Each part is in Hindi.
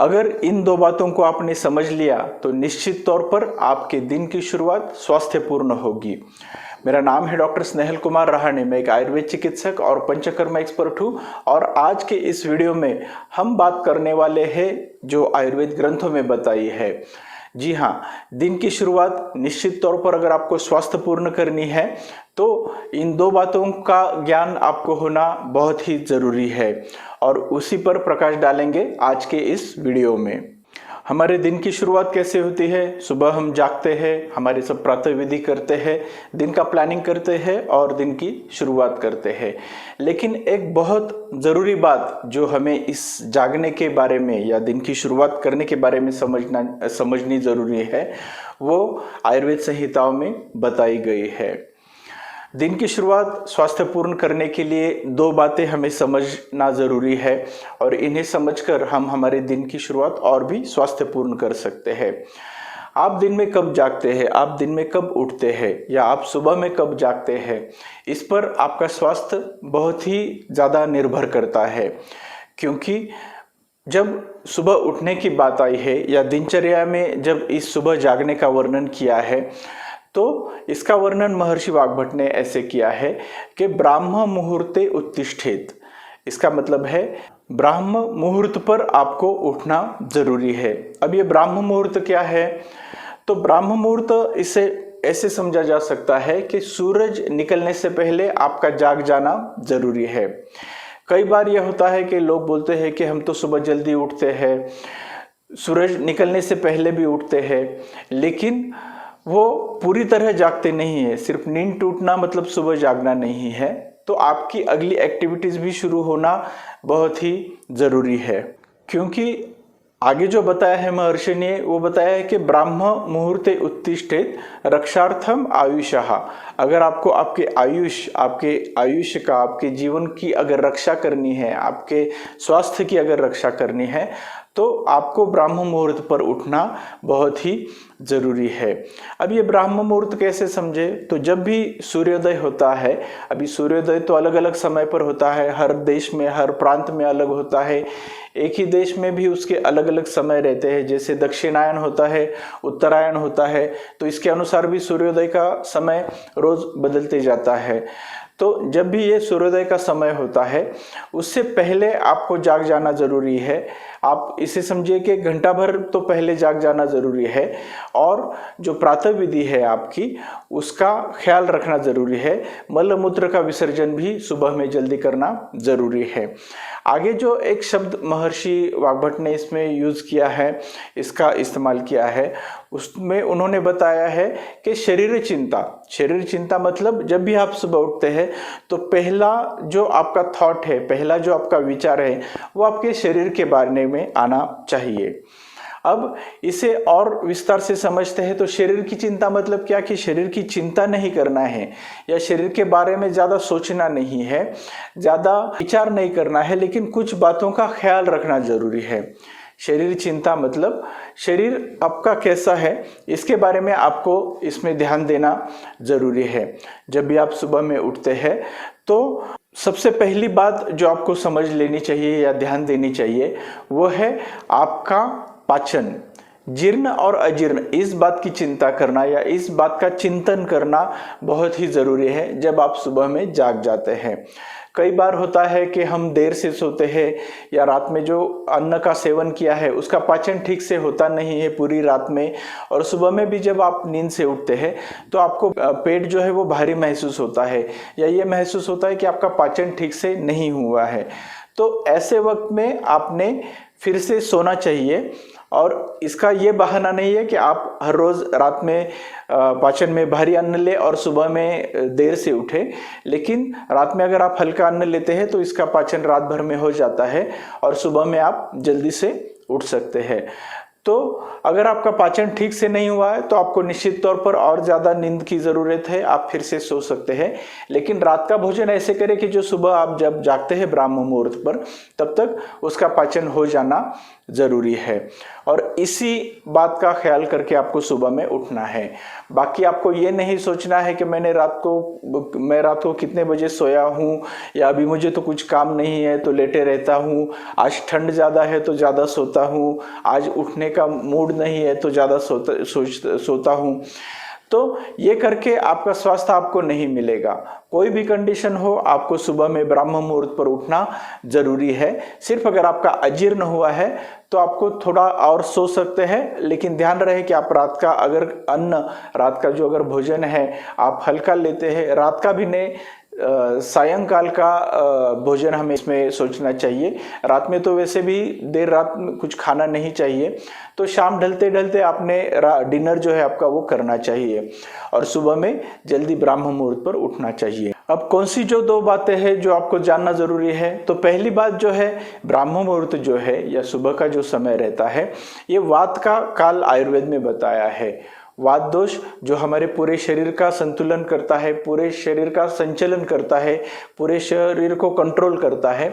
अगर इन दो बातों को आपने समझ लिया तो निश्चित तौर पर आपके दिन की शुरुआत स्वास्थ्यपूर्ण होगी। मेरा नाम है डॉक्टर स्नेहल कुमार रहाणे। मैं एक आयुर्वेद चिकित्सक और पंचकर्म एक्सपर्ट हूँ और आज के इस वीडियो में हम बात करने वाले हैं जो आयुर्वेद ग्रंथों में बताई है। जी हाँ, दिन की शुरुआत निश्चित तौर पर अगर आपको स्वास्थ्यपूर्ण करनी है तो इन दो बातों का ज्ञान आपको होना बहुत ही जरूरी है और उसी पर प्रकाश डालेंगे आज के इस वीडियो में। हमारे दिन की शुरुआत कैसे होती है? सुबह हम जागते हैं, हमारे सब प्रातः विधि करते हैं, दिन का प्लानिंग करते हैं और दिन की शुरुआत करते हैं। लेकिन एक बहुत ज़रूरी बात जो हमें इस जागने के बारे में या दिन की शुरुआत करने के बारे में समझनी ज़रूरी है, वो आयुर्वेद संहिताओं में बताई गई है। दिन की शुरुआत स्वास्थ्यपूर्ण करने के लिए दो बातें हमें समझना ज़रूरी है और इन्हें समझकर हम हमारे दिन की शुरुआत और भी स्वास्थ्यपूर्ण कर सकते हैं। आप दिन में कब जागते हैं, आप दिन में कब उठते हैं या आप सुबह में कब जागते हैं, इस पर आपका स्वास्थ्य बहुत ही ज़्यादा निर्भर करता है। क्योंकि जब सुबह उठने की बात आई है या दिनचर्या में जब इस सुबह जागने का वर्णन किया है तो इसका वर्णन महर्षि वाग्भट ने ऐसे किया है कि ब्राह्म मुहूर्ते उत्तिष्ठेत। इसका मतलब है ब्राह्म मुहूर्त पर आपको उठना जरूरी है। अब ये ब्राह्म मुहूर्त क्या है? तो ब्राह्म मुहूर्त इसे ऐसे समझा जा सकता है कि सूरज निकलने से पहले आपका जाग जाना जरूरी है। कई बार यह होता है कि लोग बोलते हैं कि हम तो सुबह जल्दी उठते हैं, सूरज निकलने से पहले भी उठते हैं, लेकिन वो पूरी तरह जागते नहीं है। सिर्फ नींद टूटना मतलब सुबह जागना नहीं है। तो आपकी अगली एक्टिविटीज भी शुरू होना बहुत ही जरूरी है। क्योंकि आगे जो बताया है महर्षि ने वो बताया है कि ब्राह्म मुहूर्ते उत्तिष्ठेत रक्षार्थम आयुषः। अगर आपको आपके आयुष्य का, आपके जीवन की अगर रक्षा करनी है, आपके स्वास्थ्य की अगर रक्षा करनी है तो आपको ब्राह्म मुहूर्त पर उठना बहुत ही जरूरी है। अब ये ब्राह्म मुहूर्त कैसे समझे? तो जब भी सूर्योदय होता है, अभी सूर्योदय तो अलग अलग समय पर होता है, हर देश में हर प्रांत में अलग होता है, एक ही देश में भी उसके अलग अलग समय रहते हैं। जैसे दक्षिणायन होता है, उत्तरायण होता है, तो इसके अनुसार भी सूर्योदय का समय रोज बदलते जाता है। तो जब भी ये सूर्योदय का समय होता है उससे पहले आपको जाग जाना जरूरी है। आप इसे समझिए कि घंटा भर तो पहले जाग जाना जरूरी है और जो प्रातः विधि है आपकी उसका ख्याल रखना जरूरी है। मल मूत्र का विसर्जन भी सुबह में जल्दी करना जरूरी है। आगे जो एक शब्द महर्षि वाग्भट ने इसमें यूज किया है, इसका इस्तेमाल किया है, उसमें उन्होंने बताया है कि शरीर चिंता मतलब जब भी आप सुबह उठते हैं तो पहला जो आपका थॉट है, पहला जो आपका विचार है वो आपके शरीर के बारे में आना चाहिए। अब इसे और विस्तार से समझते हैं तो शरीर की चिंता मतलब क्या? कि शरीर की चिंता नहीं करना है या शरीर के बारे में ज़्यादा सोचना नहीं है, ज़्यादा विचार नहीं करना है, लेकिन कुछ बातों का ख्याल रखना जरूरी है। शरीर चिंता मतलब शरीर आपका कैसा है इसके बारे में आपको इसमें ध्यान देना जरूरी है। जब भी आप सुबह में उठते हैं तो सबसे पहली बात जो आपको समझ लेनी चाहिए या ध्यान देनी चाहिए वो है आपका पाचन। जीर्ण और अजीर्ण, इस बात की चिंता करना या इस बात का चिंतन करना बहुत ही जरूरी है जब आप सुबह में जाग जाते हैं। कई बार होता है कि हम देर से सोते हैं या रात में जो अन्न का सेवन किया है उसका पाचन ठीक से होता नहीं है पूरी रात में, और सुबह में भी जब आप नींद से उठते हैं तो आपको पेट जो है वो भारी महसूस होता है या ये महसूस होता है कि आपका पाचन ठीक से नहीं हुआ है। तो ऐसे वक्त में आपने फिर से सोना चाहिए और इसका ये बहाना नहीं है कि आप हर रोज रात में पाचन में भारी अन्न ले और सुबह में देर से उठे, लेकिन रात में अगर आप हल्का अन्न लेते हैं तो इसका पाचन रात भर में हो जाता है और सुबह में आप जल्दी से उठ सकते हैं। तो अगर आपका पाचन ठीक से नहीं हुआ है तो आपको निश्चित तौर पर और ज़्यादा नींद की ज़रूरत है, आप फिर से सो सकते हैं। लेकिन रात का भोजन ऐसे करें कि जो सुबह आप जब जागते हैं ब्राह्म मुहूर्त पर, तब तक उसका पाचन हो जाना ज़रूरी है। और इसी बात का ख्याल करके आपको सुबह में उठना है। बाकी आपको ये नहीं सोचना है कि मैं रात को कितने बजे सोया हूँ, या अभी मुझे तो कुछ काम नहीं है तो लेटे रहता हूँ, आज ठंड ज़्यादा है तो ज़्यादा सोता हूँ, आज उठने का मूड नहीं है तो ज़्यादा सोता हूँ। तो ये करके आपका स्वास्थ्य आपको नहीं मिलेगा। कोई भी कंडीशन हो, आपको सुबह में ब्राह्म मुहूर्त पर उठना जरूरी है। सिर्फ अगर आपका अजीर्ण हुआ है तो आपको थोड़ा और सो सकते हैं, लेकिन ध्यान रहे कि आप रात का अगर रात का जो अगर भोजन है आप हल्का लेते हैं, रात का भी नहीं, सायंकाल का भोजन हमें इसमें सोचना चाहिए। रात में तो वैसे भी देर रात में कुछ खाना नहीं चाहिए, तो शाम ढलते ढलते आपने डिनर जो है आपका वो करना चाहिए, और सुबह में जल्दी ब्राह्म मुहूर्त पर उठना चाहिए। अब कौन सी जो 2 बातें हैं जो आपको जानना जरूरी है, तो पहली बात जो है, ब्राह्म मुहूर्त जो है या सुबह का जो समय रहता है, ये वात का काल आयुर्वेद में बताया है। वात दोष जो हमारे पूरे शरीर का संतुलन करता है, पूरे शरीर का संचलन करता है, पूरे शरीर को कंट्रोल करता है,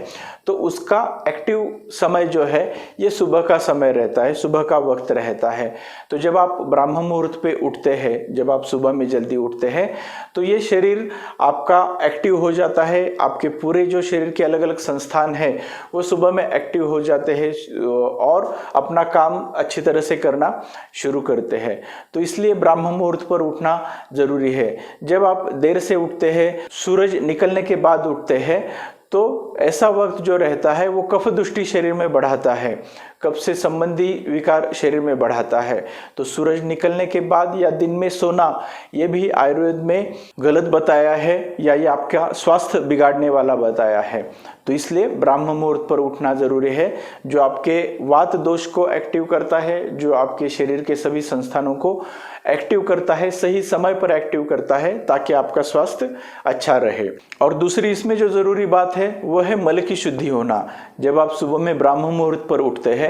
तो उसका एक्टिव समय जो है ये सुबह का समय रहता है, सुबह का वक्त रहता है। तो जब आप ब्राह्म मुहूर्त पे उठते हैं, जब आप सुबह में जल्दी उठते हैं, तो ये शरीर आपका एक्टिव हो जाता है। आपके पूरे जो शरीर के अलग अलग संस्थान है वो सुबह में एक्टिव हो जाते हैं और अपना काम अच्छी तरह से करना शुरू करते हैं। तो इसलिए ब्राह्म मुहूर्त पर उठना जरूरी है। जब आप देर से उठते हैं, सूरज निकलने के बाद उठते हैं, तो ऐसा वक्त जो रहता है वो कफ दुष्टि शरीर में बढ़ाता है, कफ से संबंधी विकार शरीर में बढ़ाता है। तो सूरज निकलने के बाद या दिन में सोना, ये भी आयुर्वेद में गलत बताया है, या ये आपका स्वास्थ्य बिगाड़ने वाला बताया है। तो इसलिए ब्राह्म मुहूर्त पर उठना जरूरी है, जो आपके वात दोष को एक्टिव करता है, जो आपके शरीर के सभी संस्थानों को एक्टिव करता है, सही समय पर एक्टिव करता है, ताकि आपका स्वास्थ्य अच्छा रहे। और दूसरी इसमें जो जरूरी बात है वो है मल की शुद्धि होना। जब आप सुबह में ब्राह्म मुहूर्त पर उठते हैं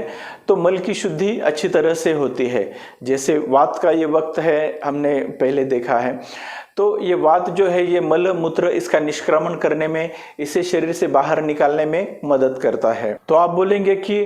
तो मल की शुद्धि अच्छी तरह से होती है। जैसे वात का ये वक्त है, हमने पहले देखा है, तो ये वात जो है ये मल मूत्र इसका निष्क्रमण करने में, इसे शरीर से बाहर निकालने में मदद करता है। तो आप बोलेंगे कि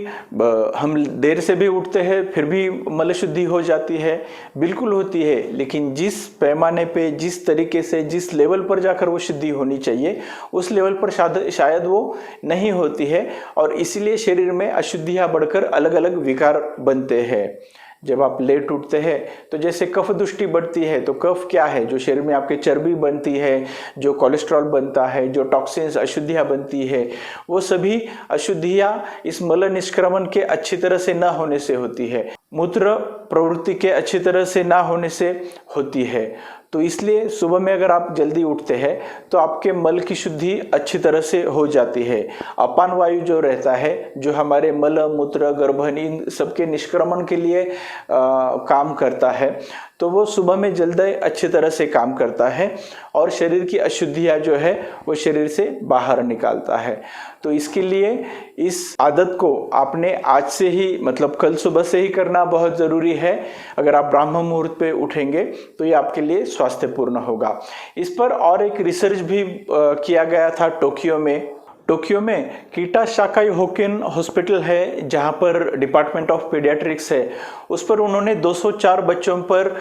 हम देर से भी उठते हैं फिर भी मल शुद्धि हो जाती है। बिल्कुल होती है, लेकिन जिस पैमाने पे, जिस तरीके से, जिस लेवल पर जाकर वो शुद्धि होनी चाहिए, उस लेवल पर शायद वो नहीं होती है, और इसीलिए शरीर में अशुद्धियां बढ़कर अलग अलग विकार बनते हैं। जब आप लेट उठते हैं तो जैसे कफ दुष्टि बढ़ती है, तो कफ क्या है, जो शरीर में आपके चर्बी बनती है, जो कोलेस्ट्रॉल बनता है, जो टॉक्सिन्स अशुद्धियाँ बनती है, वो सभी अशुद्धियाँ इस मल निष्क्रमण के अच्छी तरह से न होने से होती है, मूत्र प्रवृत्ति के अच्छी तरह से ना होने से होती है। तो इसलिए सुबह में अगर आप जल्दी उठते हैं तो आपके मल की शुद्धि अच्छी तरह से हो जाती है। अपान वायु जो रहता है, जो हमारे मल मूत्र गर्भन इन सबके निष्क्रमण के लिए काम करता है, तो वो सुबह में जल्दी अच्छी तरह से काम करता है और शरीर की अशुद्धियाँ जो है वो शरीर से बाहर निकालता है। तो इसके लिए इस आदत को आपने आज से ही, मतलब कल सुबह से ही करना बहुत ज़रूरी है। अगर आप ब्राह्म मुहूर्त पे उठेंगे तो ये आपके लिए स्वास्थ्यपूर्ण होगा। इस पर और एक रिसर्च भी किया गया था टोक्यो में कीटा शाकाई होकिन हॉस्पिटल है, जहां पर डिपार्टमेंट ऑफ पीडियाट्रिक्स है, उस पर उन्होंने 204 बच्चों पर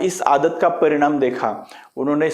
इस आदत का परिणाम देखा। उन्होंने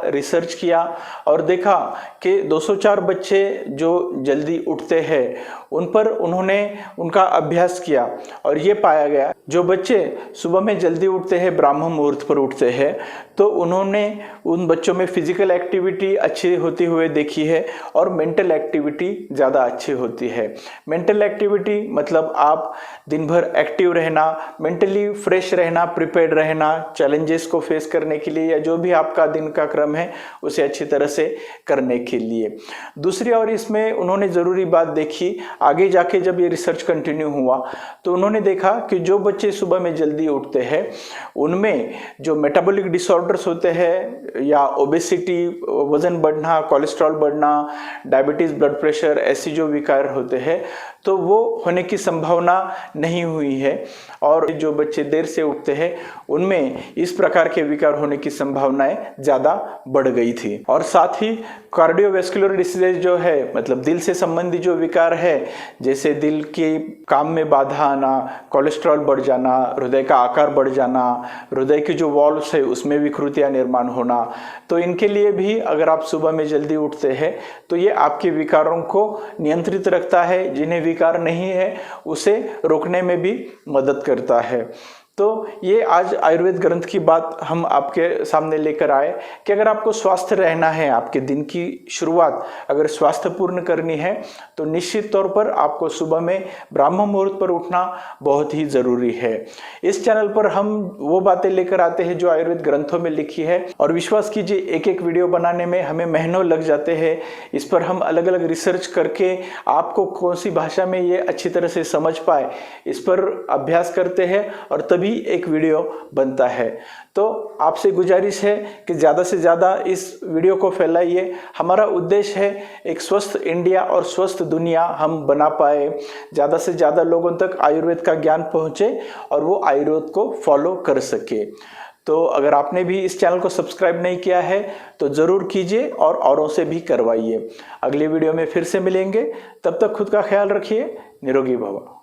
रिसर्च किया और देखा कि 204 बच्चे जो जल्दी उठते हैं उन पर उन्होंने उनका अभ्यास किया, और ये पाया गया जो बच्चे सुबह में जल्दी उठते हैं, ब्राह्म मुहूर्त पर उठते हैं, तो उन्होंने उन बच्चों में फिजिकल एक्टिविटी अच्छी होती हुए देखी है और मेंटल एक्टिविटी ज़्यादा अच्छी होती है। मेंटल एक्टिविटी मतलब आप दिन भर एक्टिव रहना, मेंटली फ्रेश रहना, प्रिपेयर्ड रहना चैलेंजेस को फेस करने के लिए, या जो भी आपका दिन का क्रम है उसे अच्छी तरह से करने के लिए। दूसरी और इसमें उन्होंने ज़रूरी बात देखी, आगे जाके जब ये रिसर्च कंटिन्यू हुआ तो उन्होंने देखा कि जो बच्चे सुबह में जल्दी उठते हैं उनमें जो मेटाबॉलिक डिसऑर्डर्स होते हैं, या ओबेसिटी, वजन बढ़ना, कोलेस्ट्रॉल बढ़ना, डायबिटीज़, ब्लड प्रेशर, ऐसी जो विकार होते हैं, तो वो होने की संभावना नहीं हुई है। और जो बच्चे देर से उठते हैं उनमें इस प्रकार के विकार होने की संभावनाएं ज़्यादा बढ़ गई थी। और साथ ही कार्डियोवैस्कुलर डिसीज जो है, मतलब दिल से संबंधित जो विकार है, जैसे दिल के काम में बाधा आना, कोलेस्ट्रॉल बढ़ जाना, हृदय का आकार बढ़ जाना, हृदय की जो वॉल्व्स है उसमें विकृतियां निर्माण होना, तो इनके लिए भी अगर आप सुबह में जल्दी उठते हैं तो ये आपके विकारों को नियंत्रित रखता है। जिन्हें विकार नहीं है उसे रोकने में भी मदद करता है। तो ये आज आयुर्वेद ग्रंथ की बात हम आपके सामने लेकर आए कि अगर आपको स्वस्थ रहना है, आपके दिन की शुरुआत अगर स्वास्थ्यपूर्ण करनी है, तो निश्चित तौर पर आपको सुबह में ब्राह्म मुहूर्त पर उठना बहुत ही ज़रूरी है। इस चैनल पर हम वो बातें लेकर आते हैं जो आयुर्वेद ग्रंथों में लिखी है, और विश्वास कीजिए एक एक वीडियो बनाने में हमें महीनों लग जाते हैं। इस पर हम अलग अलग रिसर्च करके आपको कौन सी भाषा में ये अच्छी तरह से समझ पाए, इस पर अभ्यास करते हैं और तभी एक वीडियो बनता है। तो आपसे गुजारिश है कि ज़्यादा से ज़्यादा इस वीडियो को फैलाइए। हमारा उद्देश्य है एक स्वस्थ इंडिया और स्वस्थ दुनिया हम बना पाए, ज़्यादा से ज़्यादा लोगों तक आयुर्वेद का ज्ञान पहुँचे और वो आयुर्वेद को फॉलो कर सके। तो अगर आपने भी इस चैनल को सब्सक्राइब नहीं किया है तो ज़रूर कीजिए और औरों से भी करवाइए। अगली वीडियो में फिर से मिलेंगे, तब तक खुद का ख्याल रखिए। निरोगी भव।